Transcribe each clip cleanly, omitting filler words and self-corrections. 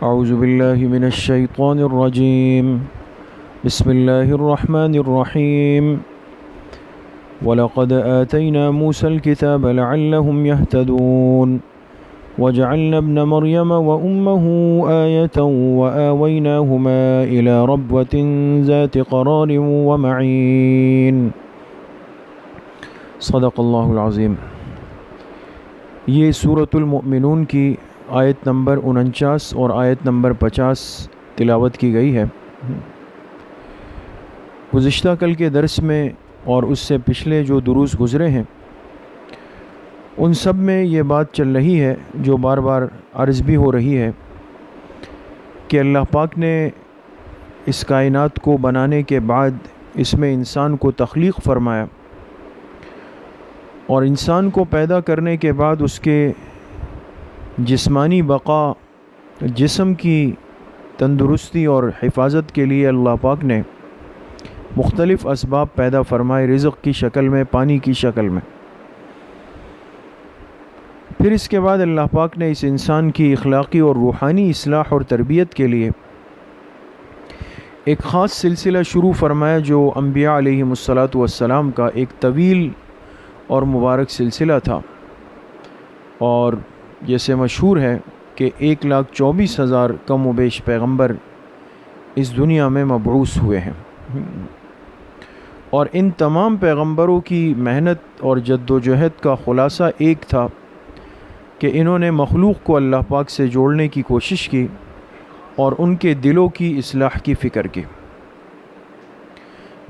اعوذ باللہ من الشیطان الرجیم بسم اللہ الرحمن الرحیم وَلَقَدْ آتَيْنَا مُوسَى الْكِتَابَ لَعَلَّهُمْ يَهْتَدُونَ وَجَعَلْنَا ابْنَ مَرْيَمَ وَأُمَّهُ آيَةً وَآوَيْنَاهُمَا إِلَى رَبْوَةٍ ذَاتِ قَرَارٍ وَمَعِينٍ۔ صدق اللہ العظیم۔ یہ سورۃ المؤمنون کی آیت نمبر 49 اور آیت نمبر 50 تلاوت کی گئی ہے۔ گزشتہ کل کے درس میں اور اس سے پچھلے جو دروس گزرے ہیں ان سب میں یہ بات چل رہی ہے جو بار بار عرض بھی ہو رہی ہے کہ اللہ پاک نے اس کائنات کو بنانے کے بعد اس میں انسان کو تخلیق فرمایا، اور انسان کو پیدا کرنے کے بعد اس کے جسمانی بقا، جسم کی تندرستی اور حفاظت کے لیے اللہ پاک نے مختلف اسباب پیدا فرمائے، رزق کی شکل میں، پانی کی شکل میں۔ پھر اس کے بعد اللہ پاک نے اس انسان کی اخلاقی اور روحانی اصلاح اور تربیت کے لیے ایک خاص سلسلہ شروع فرمایا جو انبیاء علیہم السلام کا ایک طویل اور مبارک سلسلہ تھا، اور جیسے مشہور ہے کہ 1,24,000 کم و بیش پیغمبر اس دنیا میں مبعوث ہوئے ہیں، اور ان تمام پیغمبروں کی محنت اور جد و جہد کا خلاصہ ایک تھا کہ انہوں نے مخلوق کو اللہ پاک سے جوڑنے کی کوشش کی اور ان کے دلوں کی اصلاح کی فکر کی۔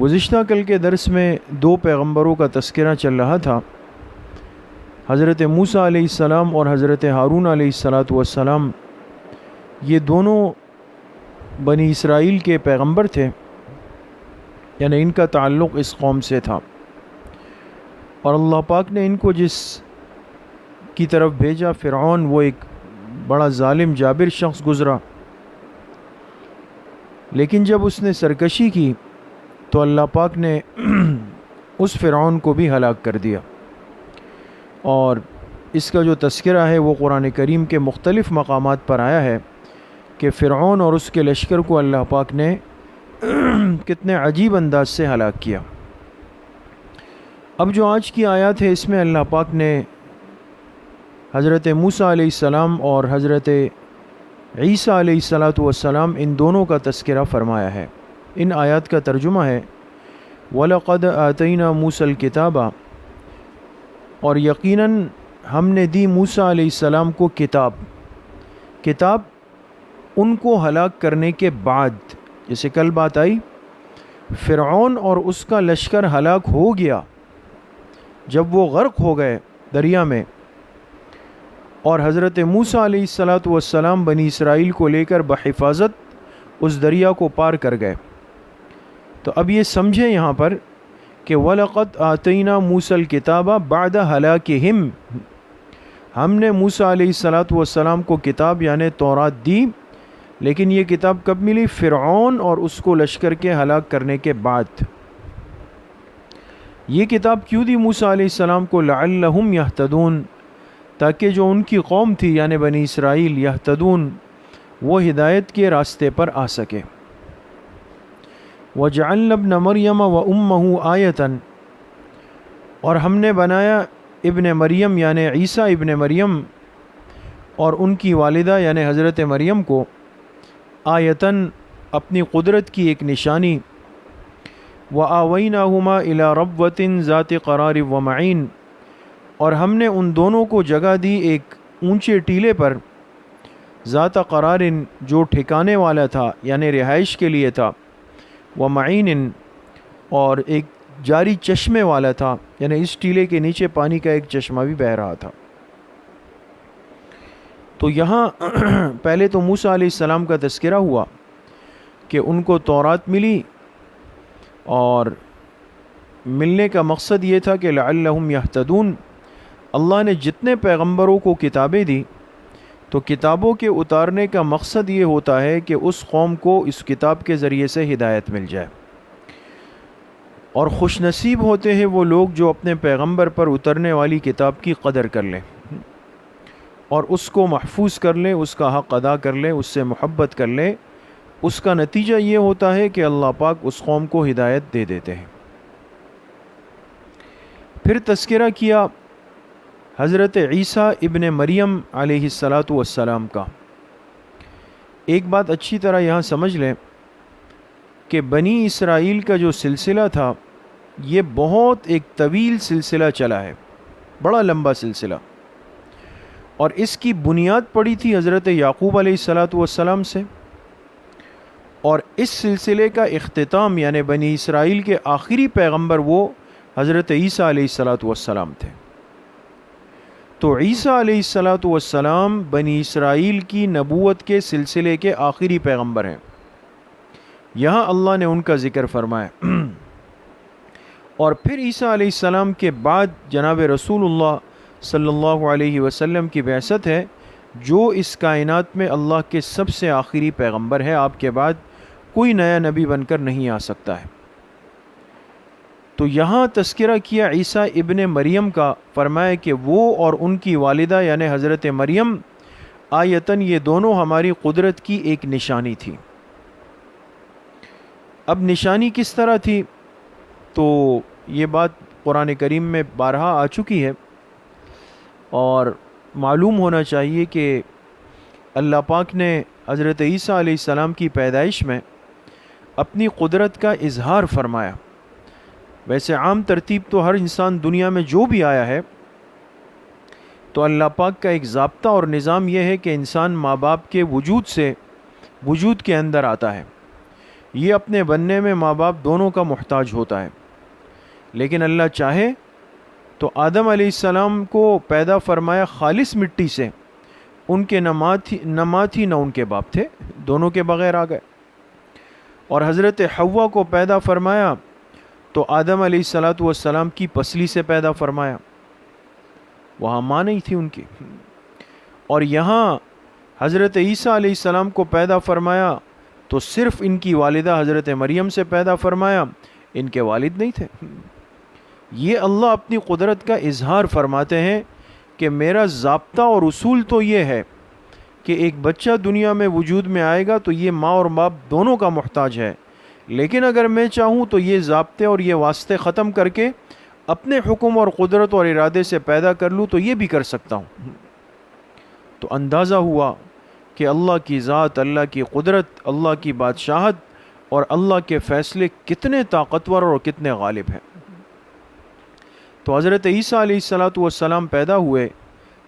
گزشتہ کل کے درس میں 2 پیغمبروں کا تذکرہ چل رہا تھا، حضرت موسیٰ علیہ السلام اور حضرت ہارون علیہ السلام۔ یہ دونوں بنی اسرائیل کے پیغمبر تھے، یعنی ان کا تعلق اس قوم سے تھا، اور اللہ پاک نے ان کو جس کی طرف بھیجا، فرعون، وہ ایک بڑا ظالم جابر شخص گزرا، لیکن جب اس نے سرکشی کی تو اللہ پاک نے اس فرعون کو بھی ہلاک کر دیا۔ اور اس کا جو تذکرہ ہے وہ قرآن کریم کے مختلف مقامات پر آیا ہے کہ فرعون اور اس کے لشکر کو اللہ پاک نے کتنے عجیب انداز سے ہلاک کیا۔ اب جو آج کی آیات ہے اس میں اللہ پاک نے حضرت موسیٰ علیہ السلام اور حضرت عیسیٰ علیہ السلام ان دونوں کا تذکرہ فرمایا ہے۔ ان آیات کا ترجمہ ہے وَلَقَدْ آتَيْنَا مُوسَى الْكِتَابَ، اور یقیناً ہم نے دی موسیٰ علیہ السلام کو کتاب ان کو ہلاک کرنے کے بعد۔ جیسے کل بات آئی، فرعون اور اس کا لشکر ہلاک ہو گیا جب وہ غرق ہو گئے دریا میں، اور حضرت موسیٰ علیہ السلام بنی اسرائیل کو لے کر بحفاظت اس دریا کو پار کر گئے۔ تو اب یہ سمجھیں یہاں پر کہ وَلَقَدْ آتَيْنَا مُوسَى الْكِتَابَ بَعْدَ هَلَاكِهِمْ، ہم نے موسیٰ علیہ السلام کو کتاب یعنی تورات دی، لیکن یہ کتاب کب ملی؟ فرعون اور اس کو لشکر کے ہلاک کرنے کے بعد۔ یہ کتاب کیوں دی موسیٰ علیہ السلام کو؟ لَعَلَّهُمْ يَهْتَدُونَ، تاکہ جو ان کی قوم تھی یعنی بنی اسرائیل، یہتدون، وہ ہدایت کے راستے پر آ سکے۔ وَجَعَلْنَا ابْنَ مَرْيَمَ وَأُمَّهُ آیَةً، اور ہم نے بنایا ابن مریم یعنی عیسیٰ ابن مریم اور ان کی والدہ یعنی حضرت مریم کو آیتاً، اپنی قدرت کی ایک نشانی، وَآوَيْنَاهُمَا إِلَى رَبْوَةٍ ذَاتِ قَرَارٍ وَمَعِينٍ، اور ہم نے ان دونوں کو جگہ دی ایک اونچے ٹیلے پر، ذات قرار، جو ٹھکانے والا تھا یعنی رہائش کے لیے تھا، ومعین، اور ایک جاری چشمے والا تھا، یعنی اس ٹیلے کے نیچے پانی کا ایک چشمہ بھی بہہ رہا تھا۔ تو یہاں پہلے تو موسیٰ علیہ السلام کا تذکرہ ہوا کہ ان کو تورات ملی، اور ملنے کا مقصد یہ تھا کہ لعلہم یہتدون، اللہ نے جتنے پیغمبروں کو کتابیں دی تو کتابوں کے اتارنے کا مقصد یہ ہوتا ہے کہ اس قوم کو اس کتاب کے ذریعے سے ہدایت مل جائے، اور خوش نصیب ہوتے ہیں وہ لوگ جو اپنے پیغمبر پر اترنے والی کتاب کی قدر کر لیں۔ اور اس کو محفوظ کر لے، اس کا حق ادا کر لے، اس سے محبت کر لے، اس کا نتیجہ یہ ہوتا ہے کہ اللہ پاک اس قوم کو ہدایت دے دیتے ہیں۔ پھر تذکرہ کیا حضرت عیسیٰ ابن مریم علیہ السلام کا۔ ایک بات اچھی طرح یہاں سمجھ لیں کہ بنی اسرائیل کا جو سلسلہ تھا یہ بہت ایک طویل سلسلہ چلا ہے، بڑا لمبا سلسلہ، اور اس کی بنیاد پڑی تھی حضرت یعقوب علیہ السلام سے، اور اس سلسلے کا اختتام یعنی بنی اسرائیل کے آخری پیغمبر وہ حضرت عیسیٰ علیہ السلام تھے۔ تو عیسیٰ علیہ السلام بنی اسرائیل کی نبوت کے سلسلے کے آخری پیغمبر ہیں، یہاں اللہ نے ان کا ذکر فرمایا۔ اور پھر عیسیٰ علیہ السلام کے بعد جناب رسول اللہ صلی اللہ علیہ وسلم کی بعثت ہے، جو اس کائنات میں اللہ کے سب سے آخری پیغمبر ہے، آپ کے بعد کوئی نیا نبی بن کر نہیں آ سکتا ہے۔ تو یہاں تذکرہ کیا عیسیٰ ابن مریم کا، فرمایا کہ وہ اور ان کی والدہ یعنی حضرت مریم آیتاً یہ دونوں ہماری قدرت کی ایک نشانی تھی۔ اب نشانی کس طرح تھی تو یہ بات قرآن کریم میں بارہا آ چکی ہے، اور معلوم ہونا چاہیے کہ اللہ پاک نے حضرت عیسیٰ علیہ السلام کی پیدائش میں اپنی قدرت کا اظہار فرمایا۔ ویسے عام ترتیب تو ہر انسان دنیا میں جو بھی آیا ہے تو اللہ پاک کا ایک ضابطہ اور نظام یہ ہے کہ انسان ماں باپ کے وجود سے وجود کے اندر آتا ہے، یہ اپنے بننے میں ماں باپ دونوں کا محتاج ہوتا ہے، لیکن اللہ چاہے تو آدم علیہ السلام کو پیدا فرمایا خالص مٹی سے، ان کے نہ ماں تھی نہ ان کے باپ تھے، دونوں کے بغیر آ گئے۔ اور حضرت حوا کو پیدا فرمایا تو آدم علیہ السلام کی پسلی سے پیدا فرمایا، وہاں ماں نہیں تھی ان کی۔ اور یہاں حضرت عیسیٰ علیہ السلام کو پیدا فرمایا تو صرف ان کی والدہ حضرت مریم سے پیدا فرمایا، ان کے والد نہیں تھے۔ یہ اللہ اپنی قدرت کا اظہار فرماتے ہیں کہ میرا ضابطہ اور اصول تو یہ ہے کہ ایک بچہ دنیا میں وجود میں آئے گا تو یہ ماں اور باپ دونوں کا محتاج ہے، لیکن اگر میں چاہوں تو یہ ضابطے اور یہ واسطے ختم کر کے اپنے حکم اور قدرت اور ارادے سے پیدا کر لوں تو یہ بھی کر سکتا ہوں۔ تو اندازہ ہوا کہ اللہ کی ذات، اللہ کی قدرت، اللہ کی بادشاہت اور اللہ کے فیصلے کتنے طاقتور اور کتنے غالب ہیں۔ تو حضرت عیسیٰ علیہ السلام پیدا ہوئے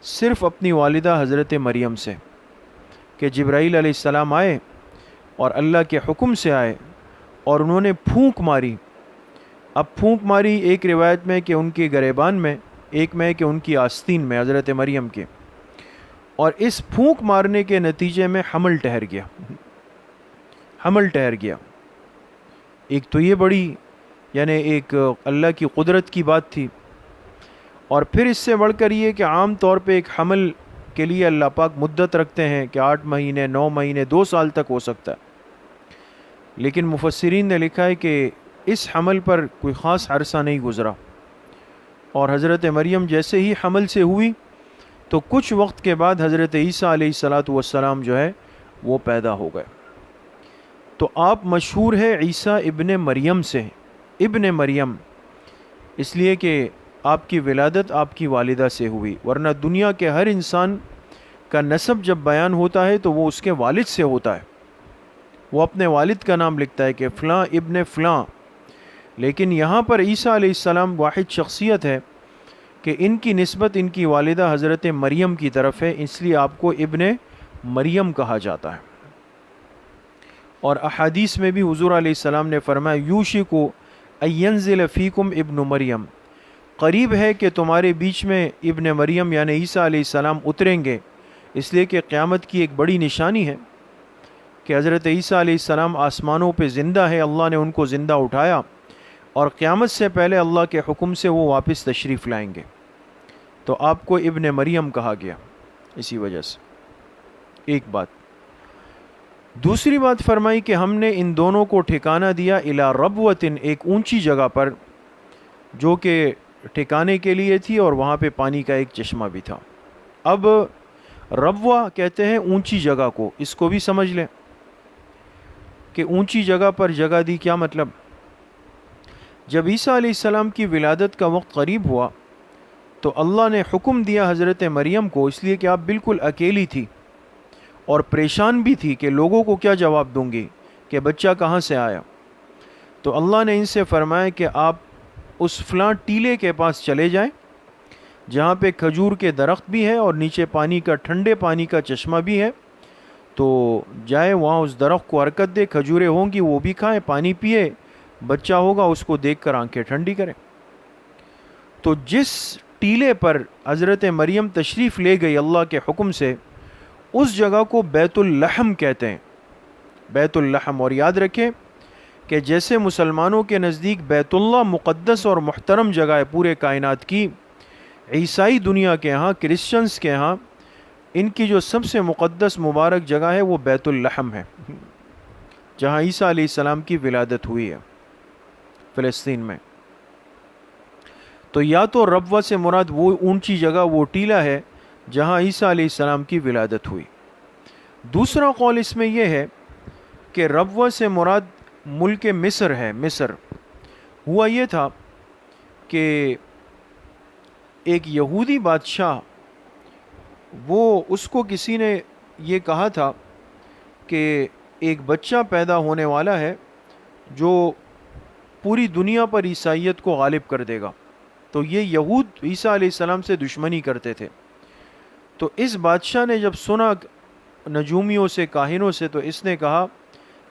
صرف اپنی والدہ حضرت مریم سے، کہ جبرائیل علیہ السلام آئے اور اللہ کے حکم سے آئے اور انہوں نے پھونک ماری۔ اب پھونک ماری ایک روایت میں کہ ان کے گریبان میں، ایک میں کہ ان کی آستین میں حضرت مریم کے، اور اس پھونک مارنے کے نتیجے میں حمل ٹھہر گیا۔ حمل ٹھہر گیا۔ ایک تو یہ بڑی یعنی ایک اللہ کی قدرت کی بات تھی، اور پھر اس سے بڑھ کر یہ کہ عام طور پہ ایک حمل کے لیے اللہ پاک مدت رکھتے ہیں کہ 8 مہینے 9 مہینے 2 سال تک ہو سکتا ہے، لیکن مفسرین نے لکھا ہے کہ اس حمل پر کوئی خاص عرصہ نہیں گزرا، اور حضرت مریم جیسے ہی حمل سے ہوئی تو کچھ وقت کے بعد حضرت عیسیٰ علیہ السلام جو ہے وہ پیدا ہو گئے۔ تو آپ مشہور ہے عیسیٰ ابن مریم سے، ابن مریم اس لیے کہ آپ کی ولادت آپ کی والدہ سے ہوئی، ورنہ دنیا کے ہر انسان کا نسب جب بیان ہوتا ہے تو وہ اس کے والد سے ہوتا ہے، وہ اپنے والد کا نام لکھتا ہے کہ فلاں ابن فلاں، لیکن یہاں پر عیسیٰ علیہ السلام واحد شخصیت ہے کہ ان کی نسبت ان کی والدہ حضرت مریم کی طرف ہے، اس لیے آپ کو ابن مریم کہا جاتا ہے۔ اور احادیث میں بھی حضور علیہ السلام نے فرمایا یوشک ان ینزل فیکم ابن مریم، قریب ہے کہ تمہارے بیچ میں ابن مریم یعنی عیسیٰ علیہ السلام اتریں گے، اس لیے کہ قیامت کی ایک بڑی نشانی ہے کہ حضرت عیسیٰ علیہ السلام آسمانوں پہ زندہ ہے، اللہ نے ان کو زندہ اٹھایا، اور قیامت سے پہلے اللہ کے حکم سے وہ واپس تشریف لائیں گے، تو آپ کو ابن مریم کہا گیا اسی وجہ سے۔ ایک بات۔ دوسری بات فرمائی کہ ہم نے ان دونوں کو ٹھکانہ دیا الی ربوۃ، ایک اونچی جگہ پر جو کہ ٹھکانے کے لیے تھی، اور وہاں پہ پانی کا ایک چشمہ بھی تھا۔ اب ربوہ کہتے ہیں اونچی جگہ کو، اس کو بھی سمجھ لیں کہ اونچی جگہ پر جگہ دی، کیا مطلب؟ جب عیسیٰ علیہ السلام کی ولادت کا وقت قریب ہوا تو اللہ نے حکم دیا حضرت مریم کو، اس لیے کہ آپ بالکل اکیلی تھی اور پریشان بھی تھی کہ لوگوں کو کیا جواب دوں گی کہ بچہ کہاں سے آیا. تو اللہ نے ان سے فرمایا کہ آپ اس فلاں ٹیلے کے پاس چلے جائیں جہاں پہ کھجور کے درخت بھی ہے اور نیچے پانی کا، ٹھنڈے پانی کا چشمہ بھی ہے. تو جائے وہاں اس درخت کو حرکت دے، کھجوریں ہوں گی وہ بھی کھائیں، پانی پیے، بچہ ہوگا اس کو دیکھ کر آنکھیں ٹھنڈی کریں. تو جس ٹیلے پر حضرت مریم تشریف لے گئی اللہ کے حکم سے، اس جگہ کو بیت اللحم کہتے ہیں، بیت اللحم. اور یاد رکھیں کہ جیسے مسلمانوں کے نزدیک بیت اللہ مقدس اور محترم جگہ ہے پورے کائنات کی، عیسائی دنیا کے ہاں، کرسچنز کے ہاں، ان کی جو سب سے مقدس مبارک جگہ ہے وہ بیت اللحم ہے، جہاں عیسیٰ علیہ السلام کی ولادت ہوئی ہے فلسطین میں. تو یا تو ربوہ سے مراد وہ اونچی جگہ، وہ ٹیلا ہے جہاں عیسیٰ علیہ السلام کی ولادت ہوئی. دوسرا قول اس میں یہ ہے کہ ربوہ سے مراد ملک مصر ہے. مصر ہوا یہ تھا کہ ایک یہودی بادشاہ، وہ اس کو کسی نے یہ کہا تھا کہ ایک بچہ پیدا ہونے والا ہے جو پوری دنیا پر عیسائیت کو غالب کر دے گا. تو یہ یہود عیسیٰ علیہ السلام سے دشمنی کرتے تھے. تو اس بادشاہ نے جب سنا نجومیوں سے، کاہنوں سے، تو اس نے کہا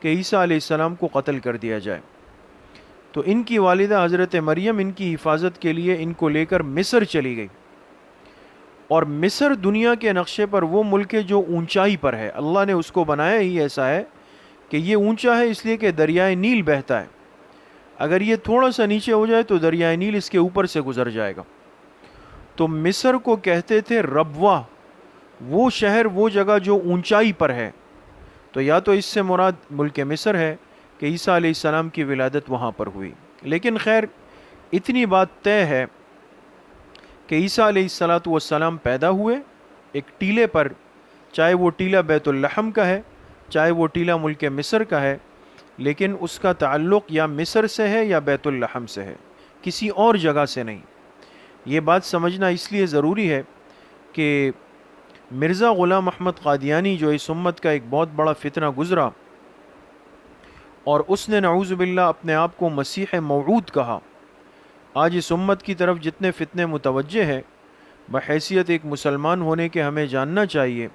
کہ عیسیٰ علیہ السلام کو قتل کر دیا جائے. تو ان کی والدہ حضرت مریم ان کی حفاظت کے لیے ان کو لے کر مصر چلی گئی. اور مصر دنیا کے نقشے پر وہ ملک ہے جو اونچائی پر ہے. اللہ نے اس کو بنایا ہی ایسا ہے کہ یہ اونچا ہے اس لیے کہ دریائے نیل بہتا ہے. اگر یہ تھوڑا سا نیچے ہو جائے تو دریائے نیل اس کے اوپر سے گزر جائے گا. تو مصر کو کہتے تھے ربوہ، وہ شہر، وہ جگہ جو اونچائی پر ہے. تو یا تو اس سے مراد ملک مصر ہے کہ عیسیٰ علیہ السلام کی ولادت وہاں پر ہوئی. لیکن خیر اتنی بات طے ہے کہ عیسیٰ علیہ السلام پیدا ہوئے ایک ٹیلے پر، چاہے وہ ٹیلہ بیت اللحم کا ہے، چاہے وہ ٹیلہ ملک مصر کا ہے، لیکن اس کا تعلق یا مصر سے ہے یا بیت اللحم سے ہے، کسی اور جگہ سے نہیں. یہ بات سمجھنا اس لیے ضروری ہے کہ مرزا غلام احمد قادیانی جو اس امت کا ایک بہت بڑا فتنہ گزرا، اور اس نے نعوذ باللہ اپنے آپ کو مسیح موعود کہا. آج اس امت کی طرف جتنے فتنے متوجہ ہیں، بحیثیت ایک مسلمان ہونے کے ہمیں جاننا چاہیے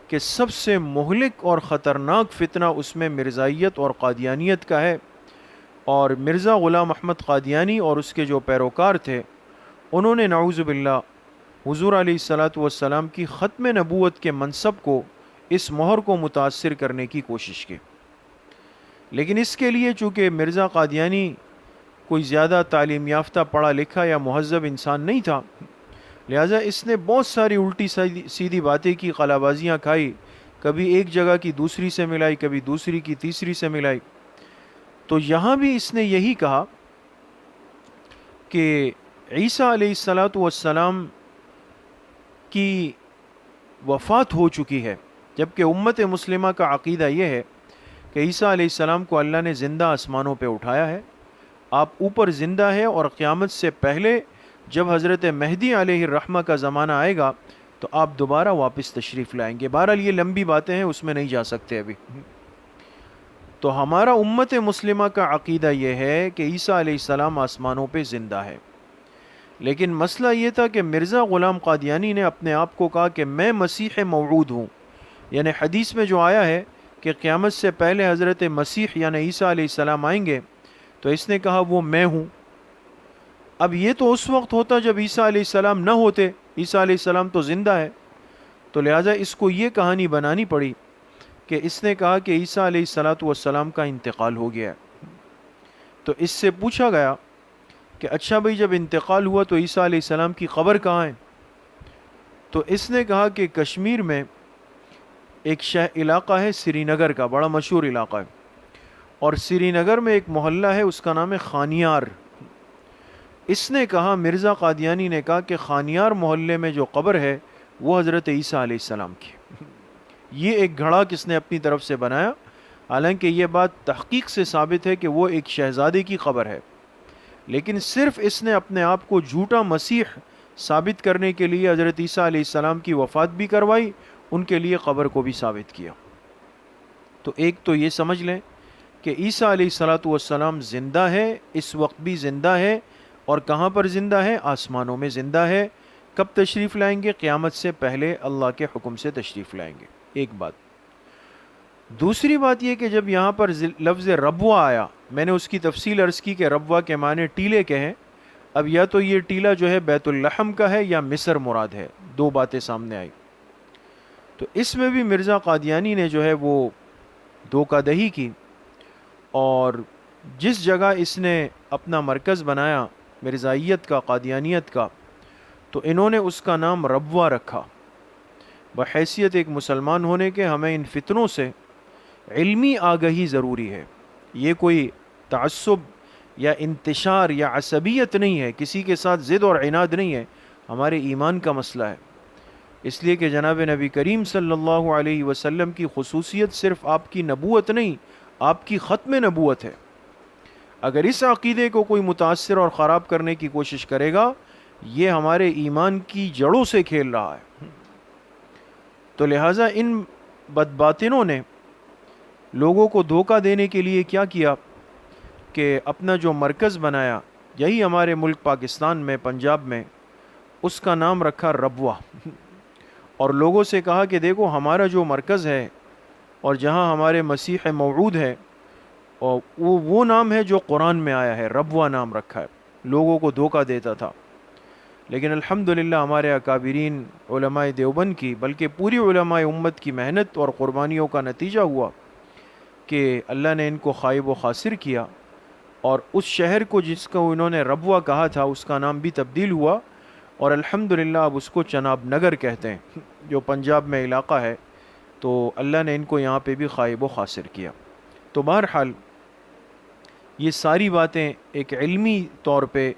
کہ سب سے مہلک اور خطرناک فتنہ اس میں مرزائیت اور قادیانیت کا ہے. اور مرزا غلام احمد قادیانی اور اس کے جو پیروکار تھے، انہوں نے نعوذ باللہ حضور علیہ السلام کی ختم نبوت کے منصب کو، اس مہر کو متاثر کرنے کی کوشش کی. لیکن اس کے لیے چونکہ مرزا قادیانی کوئی زیادہ تعلیم یافتہ، پڑھا لکھا یا مہذب انسان نہیں تھا، لہٰذا اس نے بہت ساری الٹی سیدھی باتیں کی، قلہ بازیاں کھائی، کبھی ایک جگہ کی دوسری سے ملائی، کبھی دوسری کی تیسری سے ملائی. تو یہاں بھی اس نے یہی کہا کہ عیسیٰ علیہ السلام کی وفات ہو چکی ہے، جبکہ امت مسلمہ کا عقیدہ یہ ہے کہ عیسیٰ علیہ السلام کو اللہ نے زندہ آسمانوں پہ اٹھایا ہے، آپ اوپر زندہ ہے، اور قیامت سے پہلے جب حضرت مہدی علیہ الرحمہ کا زمانہ آئے گا تو آپ دوبارہ واپس تشریف لائیں گے. بہرحال یہ لمبی باتیں ہیں، اس میں نہیں جا سکتے ابھی. تو ہمارا امت مسلمہ کا عقیدہ یہ ہے کہ عیسیٰ علیہ السلام آسمانوں پہ زندہ ہے. لیکن مسئلہ یہ تھا کہ مرزا غلام قادیانی نے اپنے آپ کو کہا کہ میں مسیح موعود ہوں، یعنی حدیث میں جو آیا ہے کہ قیامت سے پہلے حضرت مسیح یعنی عیسیٰ علیہ السلام آئیں گے، تو اس نے کہا وہ میں ہوں. اب یہ تو اس وقت ہوتا جب عیسیٰ علیہ السلام نہ ہوتے، عیسیٰ علیہ السلام تو زندہ ہے. تو لہٰذا اس کو یہ کہانی بنانی پڑی کہ اس نے کہا کہ عیسیٰ علیہ السلام کا انتقال ہو گیا. تو اس سے پوچھا گیا کہ اچھا بھائی جب انتقال ہوا تو عیسیٰ علیہ السلام کی قبر کہاں ہے؟ تو اس نے کہا کہ کشمیر میں ایک علاقہ ہے سری نگر کا، بڑا مشہور علاقہ ہے، اور سری نگر میں ایک محلہ ہے اس کا نام ہے خانیار. اس نے کہا، مرزا قادیانی نے کہا کہ خانیار محلے میں جو قبر ہے وہ حضرت عیسیٰ علیہ السلام کی. یہ ایک گھڑا کس نے اپنی طرف سے بنایا، حالانکہ یہ بات تحقیق سے ثابت ہے کہ وہ ایک شہزادے کی قبر ہے، لیکن صرف اس نے اپنے آپ کو جھوٹا مسیح ثابت کرنے کے لیے حضرت عیسیٰ علیہ السلام کی وفات بھی کروائی، ان کے لیے قبر کو بھی ثابت کیا. تو ایک تو یہ سمجھ لیں کہ عیسیٰ علیہ الصلاۃ والسلام زندہ ہے، اس وقت بھی زندہ ہے. اور کہاں پر زندہ ہے؟ آسمانوں میں زندہ ہے. کب تشریف لائیں گے؟ قیامت سے پہلے اللہ کے حکم سے تشریف لائیں گے. ایک بات. دوسری بات یہ کہ جب یہاں پر لفظ ربوہ آیا، میں نے اس کی تفصیل عرض کی کہ ربوہ کے معنی ٹیلے کے ہیں. اب یا تو یہ ٹیلا جو ہے بیت اللحم کا ہے یا مصر مراد ہے، دو باتیں سامنے آئی. تو اس میں بھی مرزا قادیانی نے جو ہے وہ دھوکہ دہی کی، اور جس جگہ اس نے اپنا مرکز بنایا مرزائیت کا، قادیانیت کا، تو انہوں نے اس کا نام ربوہ رکھا. بحیثیت ایک مسلمان ہونے کے ہمیں ان فتنوں سے علمی آگہی ضروری ہے. یہ کوئی تعصب یا انتشار یا عصبیت نہیں ہے، کسی کے ساتھ ضد اور عناد نہیں ہے، ہمارے ایمان کا مسئلہ ہے. اس لیے کہ جناب نبی کریم صلی اللہ علیہ وسلم کی خصوصیت صرف آپ کی نبوت نہیں، آپ کی ختم نبوت ہے. اگر اس عقیدے کو کوئی متاثر اور خراب کرنے کی کوشش کرے گا، یہ ہمارے ایمان کی جڑوں سے کھیل رہا ہے. تو لہٰذا ان بدباطنوں نے لوگوں کو دھوکہ دینے کے لیے کیا کیا کہ اپنا جو مرکز بنایا، یہی ہمارے ملک پاکستان میں پنجاب میں، اس کا نام رکھا ربوہ. اور لوگوں سے کہا کہ دیکھو ہمارا جو مرکز ہے اور جہاں ہمارے مسیح موعود ہے، اور وہ نام ہے جو قرآن میں آیا ہے، ربوہ نام رکھا ہے. لوگوں کو دھوکہ دیتا تھا. لیکن الحمدللہ ہمارے اکابرین علماء دیوبند کی، بلکہ پوری علماء امت کی محنت اور قربانیوں کا نتیجہ ہوا کہ اللہ نے ان کو خائب و خاسر کیا، اور اس شہر کو جس کو انہوں نے ربوہ کہا تھا اس کا نام بھی تبدیل ہوا، اور الحمدللہ اب اس کو چناب نگر کہتے ہیں، جو پنجاب میں علاقہ ہے. تو اللہ نے ان کو یہاں پہ بھی خائب و خاسر کیا. تو بہرحال یہ ساری باتیں ایک علمی طور پہ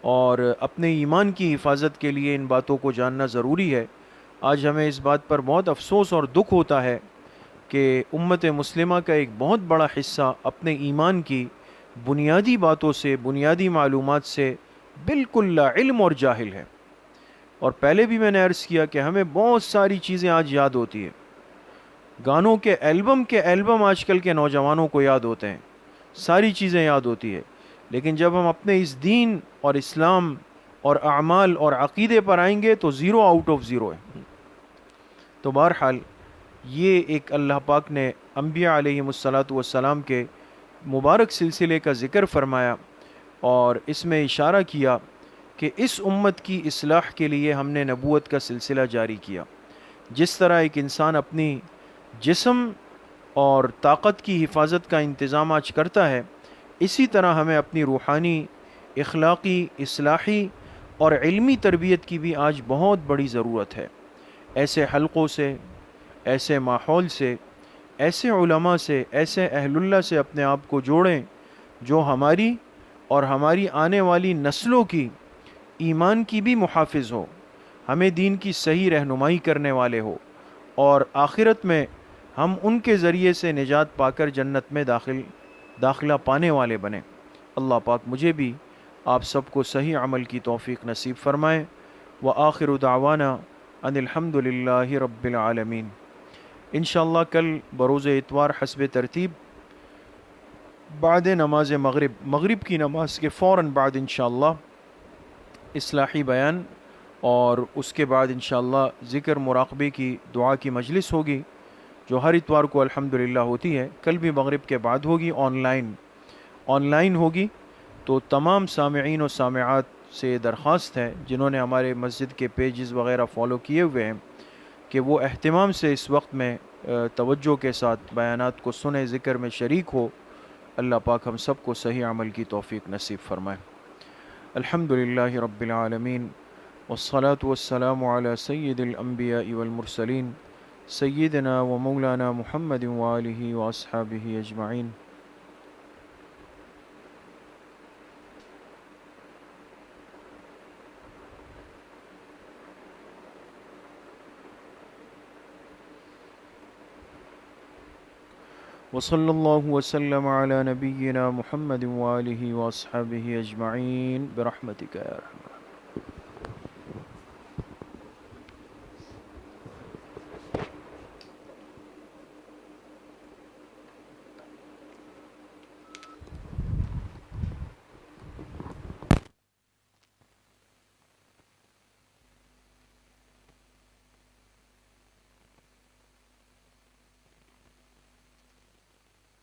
اور اپنے ایمان کی حفاظت کے لیے ان باتوں کو جاننا ضروری ہے. آج ہمیں اس بات پر بہت افسوس اور دکھ ہوتا ہے کہ امت مسلمہ کا ایک بہت بڑا حصہ اپنے ایمان کی بنیادی باتوں سے، بنیادی معلومات سے بالکل لا علم اور جاہل ہے. اور پہلے بھی میں نے عرض کیا کہ ہمیں بہت ساری چیزیں آج یاد ہوتی ہیں. گانوں کے البم آج کل کے نوجوانوں کو یاد ہوتے ہیں، ساری چیزیں یاد ہوتی ہے، لیکن جب ہم اپنے اس دین اور اسلام اور اعمال اور عقیدے پر آئیں گے تو 0 آؤٹ آف 0 ہے. تو بہرحال یہ ایک اللہ پاک نے انبیاء علیہم الصلاۃ والسلام کے مبارک سلسلے کا ذکر فرمایا، اور اس میں اشارہ کیا کہ اس امت کی اصلاح کے لیے ہم نے نبوت کا سلسلہ جاری کیا. جس طرح ایک انسان اپنی جسم اور طاقت کی حفاظت کا انتظام آج کرتا ہے، اسی طرح ہمیں اپنی روحانی، اخلاقی، اصلاحی اور علمی تربیت کی بھی آج بہت بڑی ضرورت ہے. ایسے حلقوں سے، ایسے ماحول سے، ایسے علماء سے، ایسے اہل اللہ سے اپنے آپ کو جوڑیں جو ہماری اور ہماری آنے والی نسلوں کی ایمان کی بھی محافظ ہو، ہمیں دین کی صحیح رہنمائی کرنے والے ہو، اور آخرت میں ہم ان کے ذریعے سے نجات پا کر جنت میں داخلہ پانے والے بنیں. اللہ پاک مجھے بھی آپ سب کو صحیح عمل کی توفیق نصیب فرمائے. وآخر دعوانا ان الحمد للہ رب العالمین. انشاءاللہ کل بروز اتوار حسب ترتیب بعد نماز مغرب کی نماز کے فوراً بعد انشاءاللہ اصلاحی بیان، اور اس کے بعد انشاءاللہ ذکر مراقبے کی دعا کی مجلس ہوگی جو ہر اتوار کو الحمدللہ ہوتی ہے. کل بھی مغرب کے بعد ہوگی، آن لائن ہوگی. تو تمام سامعین و سامعات سے درخواست ہے جنہوں نے ہمارے مسجد کے پیجز وغیرہ فالو کیے ہوئے ہیں کہ وہ اہتمام سے اس وقت میں توجہ کے ساتھ بیانات کو سنیں، ذکر میں شریک ہو. اللہ پاک ہم سب کو صحیح عمل کی توفیق نصیب فرمائے. الحمدللہ رب العالمین، والصلاة والسلام علی سید الانبیاء والمرسلین، سیدنا و مولانا محمد وآلہ واصحابہ اجمعین. وصلی اللہ وسلم علی نبینا محمد وآلہ واصحابہ اجمعین برحمتک یا ارحم